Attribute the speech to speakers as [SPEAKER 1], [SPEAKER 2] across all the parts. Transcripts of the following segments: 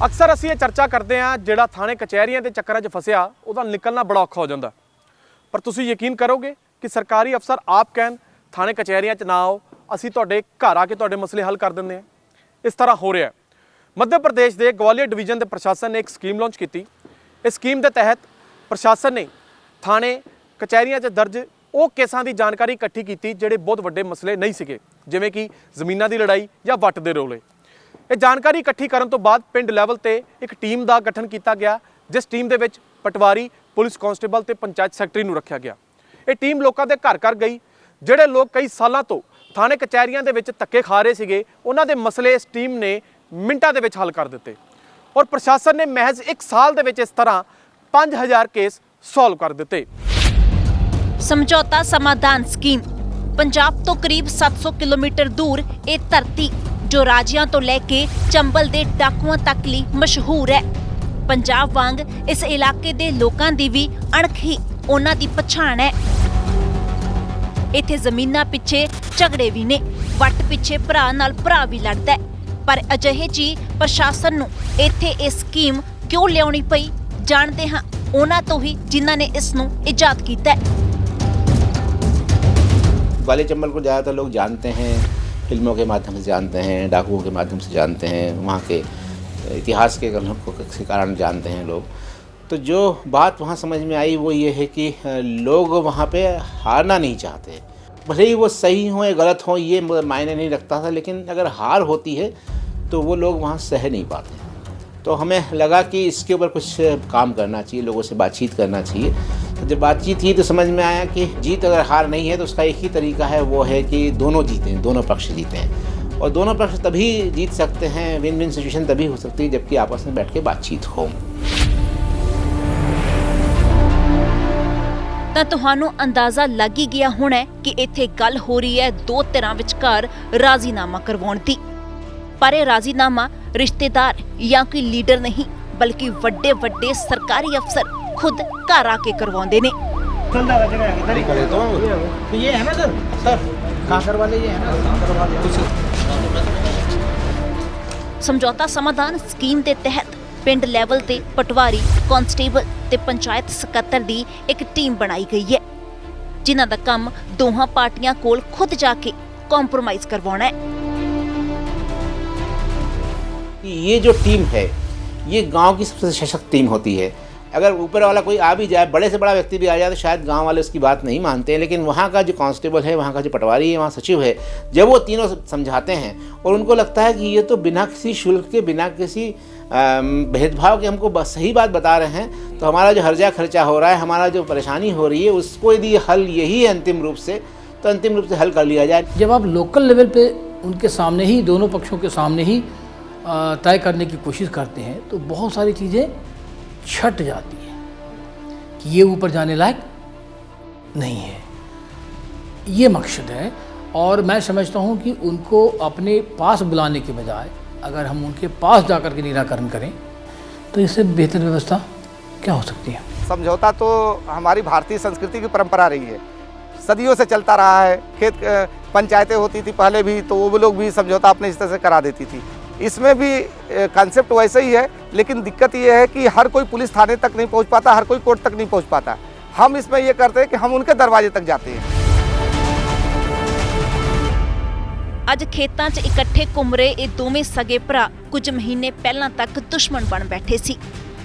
[SPEAKER 1] अक्सर असीं ये चर्चा करते हैं जिहड़ा थाने कचहरियां के चक्करां 'च फसिया उहदा निकलना बड़ा औखा हो जाता। पर तुसीं यकीन करोगे कि सरकारी अफसर आप कहन थाने कचहरियां 'च ना आओ, असीं तुहाडे घर आके तुहाडे मसले हल कर दिंदे हैं। इस तरह हो रहा है। मध्य प्रदेश के ग्वालियर डिवीजन के प्रशासन ने एक स्कीम लॉन्च की। इस स्कीम के तहत प्रशासन ने थाने कचहरियां 'च दर्ज वो केसां की जानकारी इकट्ठी की जिहड़े बहुत वड्डे मसले नहीं सीगे, जिवें कि जमीनां की लड़ाई या वट दे रोले। ये जानकारी इकट्ठी करन तो बाद पिंड लैवल ते एक टीम का गठन किया गया, जिस टीम दे विच पटवारी, पुलिस कांस्टेबल ते पंचायत सैकटरी नूं रखा गया। ये टीम लोगों के घर घर गई, जिहड़े लोग कई सालों तो थाने कचहरियां दे विच धक्के खा रहे सीगे, उन्हां दे मसले इस टीम ने मिंटां दे विच हल कर दिते। और प्रशासन ने महज एक साल दे विच इस तरह 5000 केस सॉल्व कर दिते।
[SPEAKER 2] समझौता समाधान स्कीम पंजाब तो करीब 700 किलोमीटर दूर ये धरती जो राज्यों तो लैके चंबल दे डाकुआं तक ਲਈ मशहूर है। पंजाब वांग इस इलाके दे लोकां दी भी अणख ही उन्हां दी पछाण है। इत्थे जमीनां पिछे झगड़े भी ने, वट पिछे भरा नाल भरा भी लड़दा है। पर अजिहे जी प्रशासन नूं इत्थे ये स्कीम क्यों लियाउणी पई, जाणदे हां उन्हां तो ही जिन्हां ने इस नूं इजाद कीता है।
[SPEAKER 3] ग्वालियर चंबल को ज़्यादातर लोग जानते हैं, फिल्मों के माध्यम से जानते हैं, डाकुओं के माध्यम से जानते हैं, वहाँ के इतिहास के कारण जानते हैं लोग। तो जो बात वहाँ समझ में आई वो ये है कि लोग वहाँ पे हारना नहीं चाहते। भले ही वो सही हो या गलत हो ये मायने नहीं रखता था, लेकिन अगर हार होती है तो वो लोग वहाँ सह नहीं पाते। तो हमें लगा कि इसके ऊपर कुछ काम करना चाहिए, लोगों से बातचीत करना चाहिए। तो जब बातचीत की तो समझ में आया कि जीत अगर हार नहीं है तो उसका एक ही तरीका है, वो है कि दोनों जीतें, दोनों पक्ष जीतें। और दोनों पक्ष तभी जीत सकते हैं, विन विन सिचुएशन तभी हो सकती है जबकि आपस में बैठ के बातचीत हो।
[SPEAKER 2] ਤਾਂ ਤੁਹਾਨੂੰ ਅੰਦਾਜ਼ਾ ਲੱਗ ਹੀ ਗਿਆ ਹੋਣਾ ਕਿ ਇੱਥੇ ਗੱਲ ਹੋ ਰਹੀ ਹੈ ਦੋ ਧਿਰਾਂ ਵਿਚਕਾਰ ਰਾਜ਼ੀਨਾਮਾ ਕਰਵਾਉਣ ਦੀ। ਪਰ ਇਹ ਰਾਜ਼ੀਨਾਮਾ ਰਿਸ਼ਤੇਦਾਰ ਜਾਂ ਕੋਈ ਲੀਡਰ ਨਹੀਂ ਬਲਕਿ ਵੱਡੇ ਵੱਡੇ ਸਰਕਾਰੀ ਅਫਸਰ खुद घर आके करवाते ने। समझौता समाधान स्कीम के तहत पिंड लैवल ते पटवारी, कांस्टेबल ते पंचायत सकत्तर दी एक टीम बनाई गई है, जिन्हां दा काम दोहां पार्टियां कोल खुद जाके कॉम्प्रोमाइज करवाना है।
[SPEAKER 3] ये जो टीम है ये गांव की सबसे सशक्त टीम होती है। अगर ऊपर वाला कोई आ भी जाए, बड़े से बड़ा व्यक्ति भी आ जाए तो शायद गांव वाले उसकी बात नहीं मानते हैं, लेकिन वहाँ का जो कांस्टेबल है, वहाँ का जो पटवारी है, वहाँ सचिव है, जब वो तीनों समझाते हैं और उनको लगता है कि ये तो बिना किसी शुल्क के, बिना किसी भेदभाव के हमको सही बात बता रहे हैं, तो हमारा जो हर्जा खर्चा हो रहा है, हमारा जो परेशानी हो रही है, उसको यदि हल यही है अंतिम रूप से, तो अंतिम रूप से हल कर लिया जाए।
[SPEAKER 4] जब आप लोकल लेवल पे उनके सामने ही, दोनों पक्षों के सामने ही तय करने की कोशिश करते हैं तो बहुत सारी चीज़ें छट जाती है कि ये ऊपर जाने लायक नहीं है। ये मकसद है और मैं समझता हूँ कि उनको अपने पास बुलाने के बजाय अगर हम उनके पास जाकर के निराकरण करें तो इससे बेहतर व्यवस्था क्या हो सकती है।
[SPEAKER 5] समझौता तो हमारी भारतीय संस्कृति की परंपरा रही है, सदियों से चलता रहा है। खेत पंचायतें होती थी पहले भी, तो वो लोग भी समझौता अपने इस तरह से करा देती थी। इसमें भी कॉन्सेप्ट वैसे ही है, लेकिन दिक्कत ये है कि हर कोई पुलिस थाने तक नहीं पहुंच पाता, हर कोई कोर्ट तक नहीं पहुंच पाता। हम इसमें ये करते हैं कि हम उनके दरवाजे तक जाते हैं।
[SPEAKER 2] अज खेतां 'च इकट्ठे घुम रहे ये दोवें सगे भरा कुछ महीने पहलां तक दुश्मन बन बैठे सी।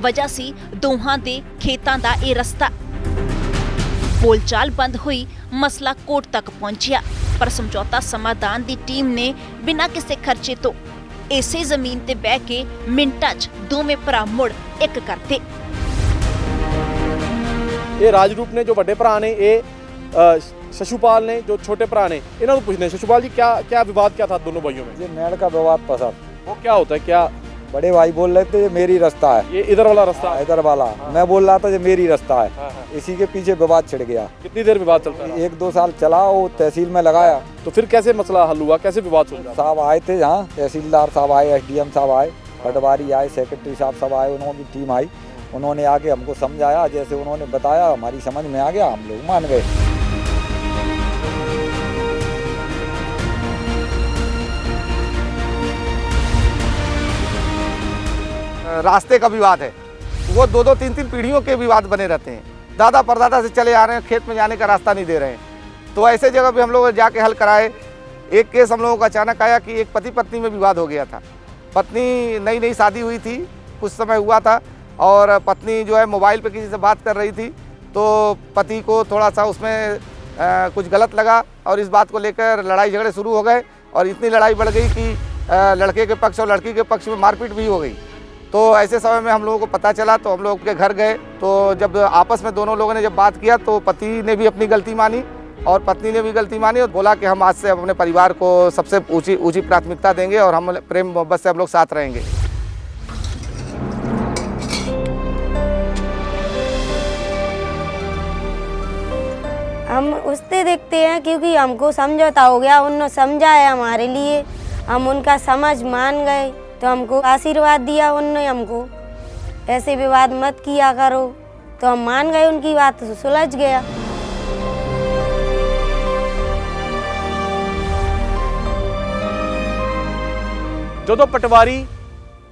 [SPEAKER 2] वजह सी दोहां दे खेतां दा ये रस्ता। बोलचाल बंद हुई, मसला कोर्ट तक पहुंचिया, पर समझौता समाधान दी टीम ने बिना किसी खर्चे तो इसे जमीन ते बह के मिंटां 'च दोवें भरा मुड़ एक करते।
[SPEAKER 1] ये राजरूप ने जो बड़े भरा ने, ये शशुपाल ने जो छोटे भरा ने, इन्हों को पूछने शशुपाल जी क्या क्या विवाद क्या था दोनों भाइयों में?
[SPEAKER 6] ये नैण का विवाद था सर।
[SPEAKER 1] वो क्या होता है? क्या
[SPEAKER 6] बड़े भाई बोल रहे थे ये मेरी रास्ता है,
[SPEAKER 1] ये इधर वाला रास्ता,
[SPEAKER 6] इधर वाला। मैं बोल रहा था ये मेरी रास्ता है।
[SPEAKER 1] हाँ।
[SPEAKER 6] इसी के पीछे विवाद छिड़ गया।
[SPEAKER 1] कितनी देर विवाद चलता रहा?
[SPEAKER 6] 1-2 साल चला, वो तहसील में लगाया।
[SPEAKER 1] तो फिर कैसे मसला हल हुआ, कैसे विवाद सुलझा?
[SPEAKER 6] साहब आए थे यहाँ, तहसीलदार साहब आए, SDM साहब आए, पटवारी आए, सेक्रेटरी साहब सब आए, उन्होंने टीम आई। उन्होंने आके हमको समझाया, जैसे उन्होंने बताया हमारी समझ में आ गया, हम लोग मान गए।
[SPEAKER 5] रास्ते का विवाद है, वो 2-2, 3-3 पीढ़ियों के विवाद बने रहते हैं। दादा परदादा से चले आ रहे हैं, खेत में जाने का रास्ता नहीं दे रहे हैं। तो ऐसे जगह पे हम लोग जाके हल कराए। एक केस हम लोगों को अचानक आया कि एक पति पत्नी में विवाद हो गया था। पत्नी नई नई शादी हुई थी, कुछ समय हुआ था, और पत्नी जो है मोबाइल पे किसी से बात कर रही थी, तो पति को थोड़ा सा उसमें कुछ गलत लगा और इस बात को लेकर लड़ाई झगड़े शुरू हो गए और इतनी लड़ाई बढ़ गई कि लड़के के पक्ष और लड़की के पक्ष में मारपीट भी हो गई। तो ऐसे समय में हम लोगों को पता चला तो हम लोग के घर गए। तो जब आपस में दोनों लोगों ने जब बात किया तो पति ने भी अपनी गलती मानी और पत्नी ने भी गलती मानी और बोला कि हम आज से अपने परिवार को सबसे ऊंची प्राथमिकता देंगे और हम प्रेम मोहब्बत से हम लोग साथ रहेंगे।
[SPEAKER 7] हम उससे देखते हैं क्योंकि हमको समझौता हो गया, उन्होंने समझा है हमारे लिए, हम उनका समझ मान गए तो हमको आशीर्वाद दिया उन्होंने हमको, ऐसे विवाद मत किया करो, तो हम मान गए उनकी बात, सुलझ गया।
[SPEAKER 1] ਜਦੋਂ ਪਟਵਾਰੀ,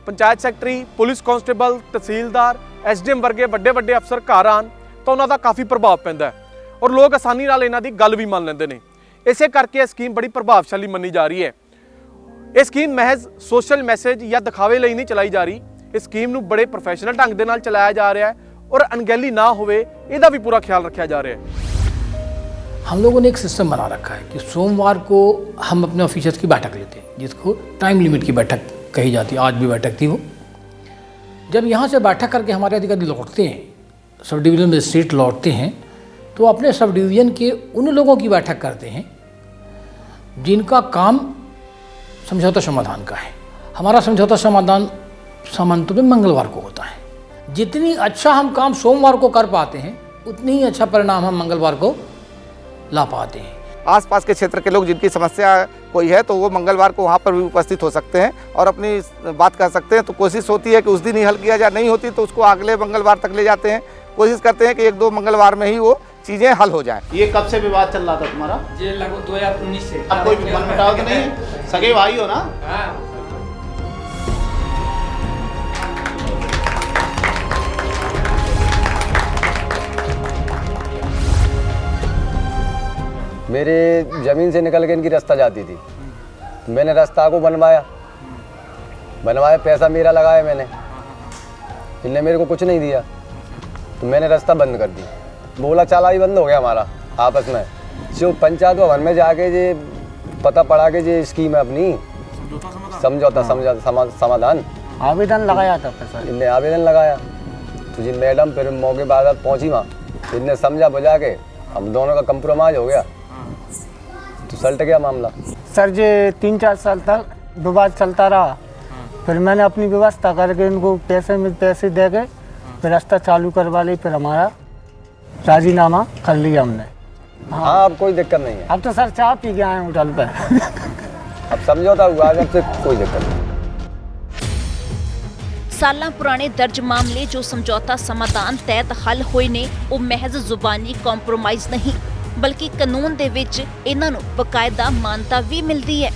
[SPEAKER 1] ਪੰਚਾਇਤ ਸੈਕਟਰੀ, ਪੁਲਿਸ ਕਾਂਸਟੇਬਲ, ਤਹਿਸੀਲਦਾਰ, ਐਸਡੀਐਮ ਵਰਗੇ ਵੱਡੇ ਅਫਸਰ ਘਰ ਆਉਣ ਤਾਂ ਉਹਨਾਂ ਦਾ ਕਾਫੀ ਪ੍ਰਭਾਵ ਪੈਂਦਾ ਹੈ ਔਰ ਲੋਕ ਆਸਾਨੀ ਨਾਲ ਇਹਨਾਂ ਦੀ ਗੱਲ ਵੀ ਮੰਨ ਲੈਂਦੇ ਨੇ। ਇਸੇ ਕਰਕੇ ਇਹ ਸਕੀਮ ਬੜੀ ਪ੍ਰਭਾਵਸ਼ਾਲੀ ਮੰਨੀ ਜਾ ਰਹੀ ਹੈ। ਇਹ ਸਕੀਮ ਮਹਿਜ਼ ਸੋਸ਼ਲ ਮੈਸੇਜ ਜਾਂ ਦਿਖਾਵੇ ਲਈ ਨਹੀਂ ਚਲਾਈ ਜਾ ਰਹੀ। ਇਸ ਸਕੀਮ ਨੂੰ ਬੜੇ ਪ੍ਰੋਫੈਸ਼ਨਲ ਢੰਗ ਦੇ ਨਾਲ ਚਲਾਇਆ ਜਾ ਰਿਹਾ ਹੈ और अनगैली ना होवे ਇਹਦਾ भी पूरा ख्याल रखा जा रहा है।
[SPEAKER 4] हम लोगों ने एक सिस्टम बना रखा है कि सोमवार को हम अपने ऑफिसर्स की बैठक लेते हैं, जिसको टाइम लिमिट की बैठक कही जाती है। आज भी बैठक थी वो। जब यहाँ से बैठक करके हमारे अधिकारी लौटते हैं, सब डिवीजन मजिस्ट्रेट लौटते हैं, तो अपने सब डिवीज़न के उन लोगों की बैठक करते हैं जिनका काम समझौता समाधान का है। हमारा समझौता समाधान सामान्यतः मंगलवार को होता है। जितनी अच्छा हम काम सोमवार को कर पाते हैं उतनी ही अच्छा परिणाम हम मंगलवार को ला पाते हैं।
[SPEAKER 5] आसपास के क्षेत्र के लोग जिनकी समस्या कोई है तो वो मंगलवार को वहाँ पर भी उपस्थित हो सकते हैं और अपनी बात कर सकते हैं। तो कोशिश होती है कि उस दिन ही हल किया जाए, नहीं होती तो उसको अगले मंगलवार तक ले जाते हैं। कोशिश करते हैं कि 1-2 मंगलवार में ही वो चीज़ें हल हो जाएं।
[SPEAKER 8] ये कब से विवाद चल रहा था तुम्हारा?
[SPEAKER 9] ये लगभग 2019 से।
[SPEAKER 8] अब कोई मनमुटाव तो नहीं है? सगे भाई हो ना?
[SPEAKER 9] हाँ।
[SPEAKER 10] मेरे ज़मीन से निकल के इनकी रास्ता जाती थी, तो मैंने रास्ता को बनवाया, पैसा मेरा लगाया मैंने, इनने मेरे को कुछ नहीं दिया, तो मैंने रास्ता बंद कर दी। बोला चाला ही बंद हो गया हमारा आपस में। जो पंचायत भवन में जाके जे पता पड़ा कि जे स्कीम है अपनी समझौता समाधान,
[SPEAKER 9] आवेदन लगाया था पैसा,
[SPEAKER 10] इनने आवेदन लगाया, तो जी मैडम फिर मौके बाद पहुँची वहाँ, इनने समझा बुझा के हम दोनों का कंप्रोमाइज हो गया, तो सलट गया मामला।
[SPEAKER 9] सर जी 3-4 साल तक विवाद चलता रहा। फिर मैंने अपनी व्यवस्था करके इनको पैसे दे के फिर रास्ता चालू करवा ली। फिर हमारा राजीनामा कर लिया हमने।
[SPEAKER 10] हाँ, अब कोई दिक्कत नहीं है।
[SPEAKER 9] अब तो सर चाय पी के आए हैं होटल पे।
[SPEAKER 10] अब समझौता हुआ, जब से कोई दिक्कत नहीं।
[SPEAKER 2] ਸਾਲਾਂ ਪੁਰਾਣੇ ਦਰਜ ਮਾਮਲੇ ਜੋ ਸਮਝੌਤਾ ਸਮਾਧਾਨ ਤਹਿਤ ਹੱਲ ਹੋਏ ਨੇ ਉਹ ਮਹਿਜ਼ ਜ਼ੁਬਾਨੀ ਕੰਪਰੋਮਾਈਜ਼ ਨਹੀਂ ਬਲਕਿ ਕਾਨੂੰਨ ਦੇ ਵਿੱਚ ਇਹਨਾਂ ਨੂੰ ਬਕਾਇਦਾ ਮਾਨਤਾ भी मिलती है।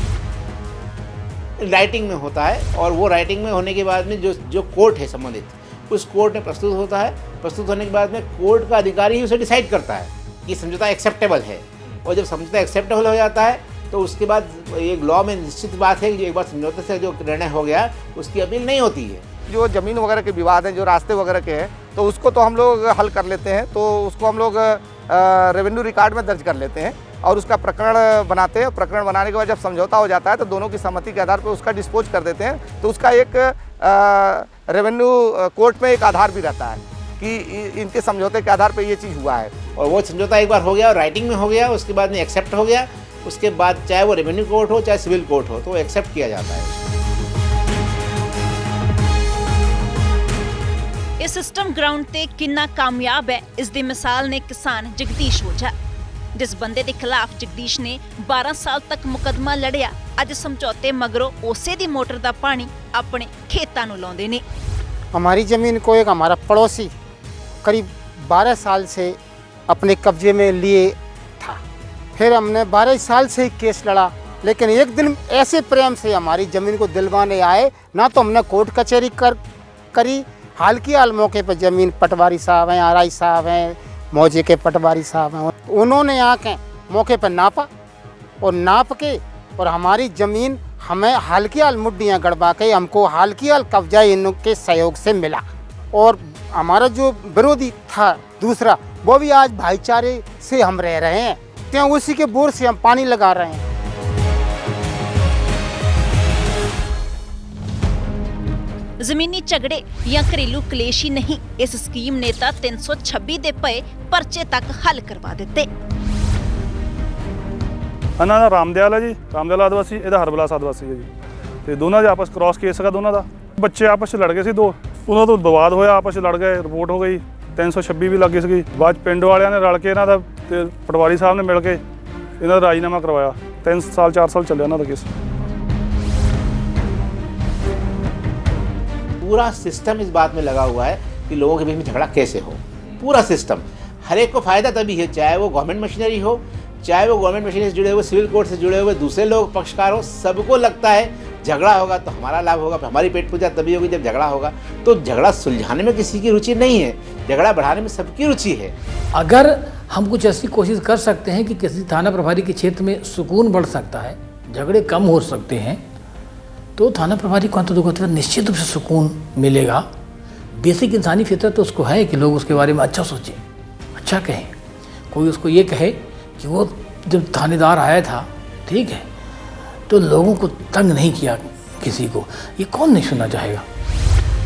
[SPEAKER 3] राइटिंग में होता है और वो राइटिंग में होने के बाद में जो कोर्ट है संबंधित उस कोर्ट में प्रस्तुत होता है। प्रस्तुत होने के बाद में कोर्ट का अधिकारी ही उसे डिसाइड करता है कि समझौता एक्सेप्टेबल है, और जब समझौता एक्सेप्टेबल हो जाता है तो उसके बाद एक लॉ में निश्चित बात है कि एक बार समझौते से जो निर्णय हो गया उसकी अपील नहीं होती है।
[SPEAKER 5] जो ज़मीन वगैरह के विवाद हैं, जो रास्ते वगैरह के हैं, तो उसको तो हम लोग हल कर लेते हैं। तो उसको हम लोग रेवेन्यू रिकॉर्ड में दर्ज कर लेते हैं और उसका प्रकरण बनाते हैं। प्रकरण बनाने के बाद जब समझौता हो जाता है तो दोनों की सहमति के आधार पर उसका डिस्पोज कर देते हैं। तो उसका एक रेवेन्यू कोर्ट में एक आधार भी रहता है कि इनके समझौते के आधार पर ये चीज़ हुआ है।
[SPEAKER 3] और वो समझौता एक बार हो गया और राइटिंग में हो गया, उसके बाद में एक्सेप्ट हो गया, उसके बाद चाहे वो रेवेन्यू कोर्ट हो चाहे सिविल कोर्ट हो तो वो एक्सेप्ट किया जाता है।
[SPEAKER 2] ਇਹ ਸਿਸਟਮ ਗਰਾਊਂਡ ਤੇ ਕਿੰਨਾ ਕਾਮਯਾਬ ਹੈ ਇਸ ਦੀ ਮਿਸਾਲ ਨੇ ਕਿਸਾਨ ਜਗਦੀਸ਼ ਓਝਾ। ਜਿਸ ਬੰਦੇ ਦੇ ਖਿਲਾਫ ਜਗਦੀਸ਼ ਨੇ 12 ਸਾਲ ਤੱਕ ਮੁਕੱਦਮਾ ਲੜਿਆ, ਅੱਜ ਸਮਝੌਤੇ ਮਗਰੋਂ ਉਸੇ ਦੀ ਮੋਟਰ ਦਾ ਪਾਣੀ ਆਪਣੇ ਖੇਤਾਂ ਨੂੰ ਲਾਉਂਦੇ ਨੇ।
[SPEAKER 9] हमारी ज़मीन को एक हमारा पड़ोसी करीब 12 साल से अपने कब्जे में लिए था। फिर हमने 12 साल से ही केस लड़ा, लेकिन एक दिन ऐसे प्रेम से हमारी ज़मीन को दिलवाने आए, ना तो हमने कोर्ट कचहरी
[SPEAKER 11] करी, हाल की हाल मौके पर ज़मीन पटवारी साहब हैं, आरआई साहब हैं, मौजे के पटवारी साहब हैं, उन्होंने आके मौके पर नापा और नाप के और हमारी ज़मीन हमें हाल की हाल मुड्डियाँ गड़वा के हमको हाल की हाल कब्जा इनके सहयोग से मिला। और हमारा जो विरोधी था दूसरा, वो भी आज भाईचारे से हम रह रहे हैं, क्यों उसी के बोर से हम पानी लगा रहे हैं।
[SPEAKER 2] ਜ਼ਮੀਨੀ ਝਗੜੇ ਜਾਂ ਘਰੇਲੂ ਕਲੇਸ਼ ਹੀ ਨਹੀਂ, ਇਸ ਸਕੀਮ ਨੇ ਤਾਂ 326 ਦੇ ਪਏ ਪਰਚੇ ਤੱਕ ਹੱਲ ਕਰਵਾ ਦਿੱਤੇ।
[SPEAKER 12] ਇਹਨਾਂ ਦਾ ਰਾਮਦਿਆਲ ਹੈ ਜੀ, ਰਾਮਦਿਆਲ ਆਦਿਵਾਸੀ, ਇਹਦਾ ਹਰਬਲਾਸ ਆਦਿਵਾਸੀ ਹੈ ਜੀ, ਤੇ ਦੋਨਾਂ ਦੇ ਆਪਸ ਕ੍ਰਾਸ ਕੇਸ ਹੈਗਾ ਦੋਨਾਂ ਦਾ। ਬੱਚੇ ਆਪਸ 'ਚ ਲੜ ਗਏ ਸੀ ਦੋ, ਉਹਨਾਂ ਤੋਂ ਵਿਵਾਦ ਹੋਇਆ, ਆਪਸ 'ਚ ਲੜ ਗਏ, ਰਿਪੋਰਟ ਹੋ ਗਈ, 326 ਵੀ ਲੱਗ ਗਈ ਸੀਗੀ। ਬਾਅਦ ਪਿੰਡ ਵਾਲਿਆਂ ਨੇ ਰਲ ਕੇ ਇਹਨਾਂ ਦਾ ਤੇ ਪਟਵਾਰੀ ਸਾਹਿਬ ਨੇ ਮਿਲ ਕੇ ਇਹਨਾਂ ਦਾ ਰਾਜੀਨਾਮਾ ਕਰਵਾਇਆ। 3 ਸਾਲ 4 ਸਾਲ ਚੱਲਿਆ ਇਹਨਾਂ ਦਾ ਕੇਸ।
[SPEAKER 3] पूरा सिस्टम इस बात में लगा हुआ है कि लोगों के बीच में झगड़ा कैसे हो। पूरा सिस्टम, हर एक को फ़ायदा तभी है, चाहे वो गवर्नमेंट मशीनरी हो, चाहे वो गवर्नमेंट मशीनरी से जुड़े हुए, सिविल कोर्ट से जुड़े हुए दूसरे लोग पक्षकार हो, सबको लगता है झगड़ा होगा तो हमारा लाभ होगा, हमारी पेट पूजा तभी होगी जब झगड़ा होगा। तो झगड़ा सुलझाने में किसी की रुचि नहीं है, झगड़ा बढ़ाने में सबकी रुचि है।
[SPEAKER 4] अगर हम कुछ ऐसी कोशिश कर सकते हैं कि किसी थाना प्रभारी के क्षेत्र में सुकून बढ़ सकता है, झगड़े कम हो सकते हैं, तो थाना प्रभारी को अंततः निश्चित रूप से सुकून मिलेगा। बेसिक इंसानी फितरत तो उसको है कि लोग उसके बारे में अच्छा सोचें, अच्छा कहें। कोई उसको ये कहे कि वो जब थानेदार आया था, ठीक है, तो लोगों को तंग नहीं किया किसी को, ये कौन नहीं सुनना चाहेगा।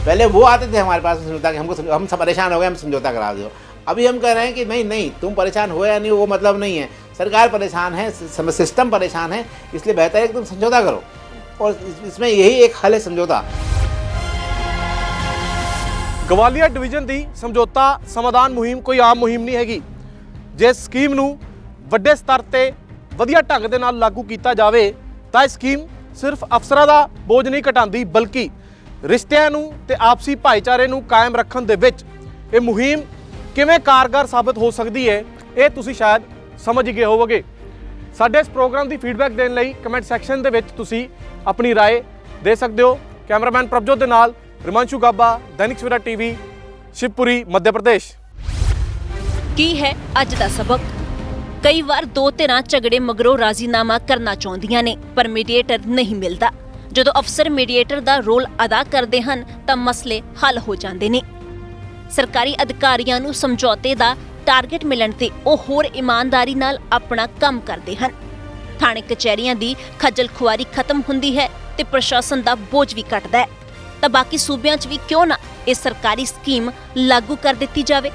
[SPEAKER 3] पहले वो आते थे हमारे पास समझौता, कि हमको हम सब परेशान हो गए, हम समझौता करा दो। अभी हम कह रहे हैं कि नहीं नहीं, तुम परेशान हो या नहीं, वो मतलब नहीं है, सरकार परेशान है, सिस्टम परेशान है, इसलिए बेहतर है कि तुम समझौता करो, और इसमें यही एक हल है, समझौता।
[SPEAKER 1] ਗਵਾਲੀਅਰ ਡਿਵੀਜ਼ਨ ਦੀ ਸਮਝੌਤਾ ਸਮਾਧਾਨ ਮੁਹਿੰਮ ਕੋਈ ਆਮ ਮੁਹਿੰਮ ਨਹੀਂ ਹੈਗੀ। ਜੇ ਸਕੀਮ ਨੂੰ ਵੱਡੇ ਸਤਰ ਤੇ ਵਧੀਆ ਢੰਗ ਦੇ ਨਾਲ ਲਾਗੂ ਕੀਤਾ ਜਾਵੇ ਤਾਂ ਇਹ ਸਕੀਮ ਸਿਰਫ ਅਫਸਰਾਂ ਦਾ ਬੋਝ ਨਹੀਂ ਘਟਾਉਂਦੀ, ਬਲਕਿ ਰਿਸ਼ਤਿਆਂ ਨੂੰ ਤੇ ਆਪਸੀ ਭਾਈਚਾਰੇ ਨੂੰ ਕਾਇਮ ਰੱਖਣ ਦੇ ਵਿੱਚ ਇਹ ਮੁਹਿੰਮ ਕਿਵੇਂ ਕਾਰਗਰ ਸਾਬਤ ਹੋ ਸਕਦੀ ਹੈ, ਇਹ ਤੁਸੀਂ ਸ਼ਾਇਦ ਸਮਝ ਹੀ ਗਏ ਹੋਵੋਗੇ। ਸਾਡੇ ਇਸ ਪ੍ਰੋਗਰਾਮ ਦੀ ਫੀਡਬੈਕ ਦੇਣ ਲਈ ਕਮੈਂਟ ਸੈਕਸ਼ਨ ਦੇ ਵਿੱਚ ਤੁਸੀਂ ਆਪਣੀ ਰਾਏ ਦੇ ਸਕਦੇ ਹੋ। ਕੈਮਰਾਮੈਨ ਪ੍ਰਭਜੋਤ ਦੇ ਨਾਲ ਰਿਮਾਂਸ਼ੂ ਗਾਬਾ, ਦੈਨਿਕ ਸਵੇਰਾ ਟੀਵੀ, ਸ਼ਿਵਪੁਰੀ, ਮੱਧ ਪ੍ਰਦੇਸ਼।
[SPEAKER 2] ਕੀ ਹੈ ਅੱਜ ਦਾ ਸਬਕ? ਕਈ ਵਾਰ ਦੋ ਧਿਰਾਂ ਝਗੜੇ ਮਗਰੋਂ ਰਾਜ਼ੀਨਾਮਾ ਕਰਨਾ ਚਾਹੁੰਦੀਆਂ ਨੇ, ਪਰ ਮੀਡੀਏਟਰ ਨਹੀਂ ਮਿਲਦਾ। ਜਦੋਂ ਅਫਸਰ ਮੀਡੀਏਟਰ ਦਾ ਰੋਲ ਅਦਾ ਕਰਦੇ ਹਨ ਤਾਂ ਮਸਲੇ ਹੱਲ ਹੋ ਜਾਂਦੇ ਨੇ। ਸਰਕਾਰੀ ਅਧਿਕਾਰੀਆਂ ਨੂੰ ਸਮਝੌਤੇ ਦਾ ਟਾਰਗੇਟ ਮਿਲਣ ਤੇ ਉਹ ਹੋਰ ਇਮਾਨਦਾਰੀ ਨਾਲ ਆਪਣਾ ਕੰਮ ਕਰਦੇ ਹਨ। ਥਾਣੇ ਕਚਹਿਰੀਆਂ ਦੀ ਖੱਜਲ ਖੁਆਰੀ ਖਤਮ ਹੁੰਦੀ ਹੈ ਤੇ ਪ੍ਰਸ਼ਾਸਨ ਦਾ ਬੋਝ ਵੀ ਘਟਦਾ ਹੈ। ਤਾਂ ਬਾਕੀ ਸੂਬਿਆਂ 'ਚ ਵੀ ਕਿਉਂ ਨਾ ਇਹ ਸਰਕਾਰੀ ਸਕੀਮ ਲਾਗੂ ਕਰ ਦਿੱਤੀ ਜਾਵੇ।